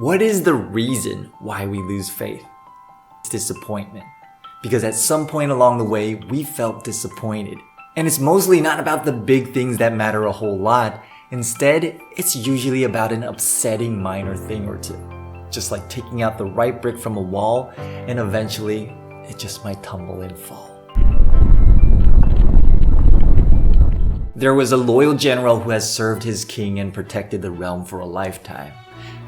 What is the reason why we lose faith? It's disappointment. Because at some point along the way, we felt disappointed. And it's mostly not about the big things that matter a whole lot. Instead, it's usually about an upsetting minor thing or two. Just like taking out the right brick from a wall, and eventually, it just might tumble and fall. There was a loyal general who has served his king and protected the realm for a lifetime.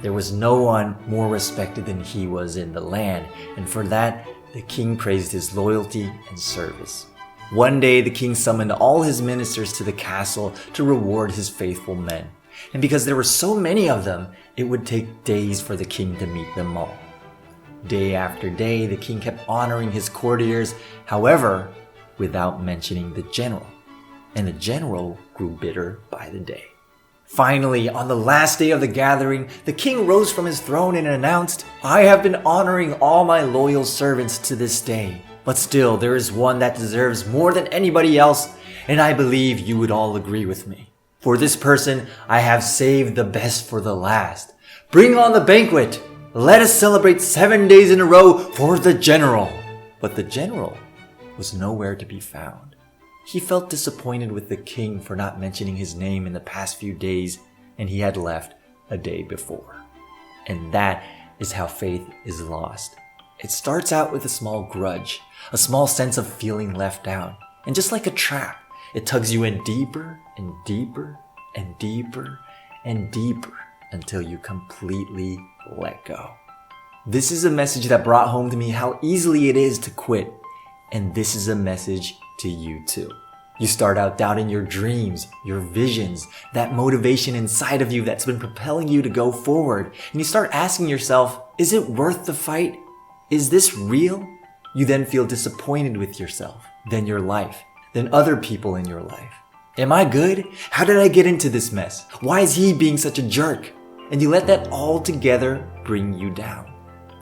There was no one more respected than he was in the land, and for that, the king praised his loyalty and service. One day, the king summoned all his ministers to the castle to reward his faithful men. And because there were so many of them, it would take days for the king to meet them all. Day after day, the king kept honoring his courtiers, however, without mentioning the general. And the general grew bitter by the day. Finally, on the last day of the gathering, the king rose from his throne and announced, "I have been honoring all my loyal servants to this day. But still, there is one that deserves more than anybody else, and I believe you would all agree with me. For this person, I have saved the best for the last. Bring on the banquet! Let us celebrate 7 days in a row for the general." But the general was nowhere to be found. He felt disappointed with the king for not mentioning his name in the past few days, and he had left a day before. And that is how faith is lost. It starts out with a small grudge, a small sense of feeling left out. And just like a trap, it tugs you in deeper and deeper and deeper and deeper until you completely let go. This is a message that brought home to me how easily it is to quit. And this is a message to you too. You start out doubting your dreams, your visions, that motivation inside of you that's been propelling you to go forward. And you start asking yourself, is it worth the fight? Is this real? You then feel disappointed with yourself, then your life, then other people in your life. Am I good? How did I get into this mess? Why is he being such a jerk? And you let that all together bring you down.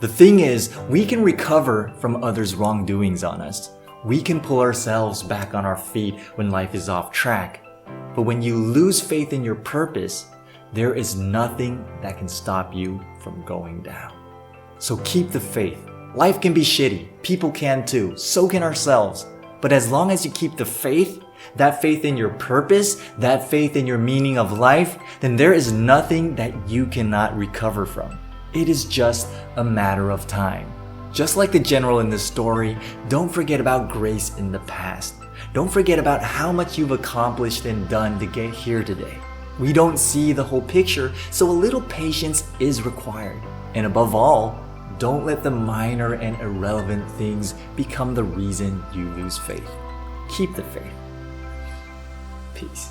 The thing is, we can recover from others' wrongdoings on us. We can pull ourselves back on our feet when life is off track. But when you lose faith in your purpose, there is nothing that can stop you from going down. So keep the faith. Life can be shitty. People can too. So can ourselves. But as long as you keep the faith, that faith in your purpose, that faith in your meaning of life, then there is nothing that you cannot recover from. It is just a matter of time. Just like the general in this story, don't forget about grace in the past. Don't forget about how much you've accomplished and done to get here today. We don't see the whole picture, so a little patience is required. And above all, don't let the minor and irrelevant things become the reason you lose faith. Keep the faith. Peace.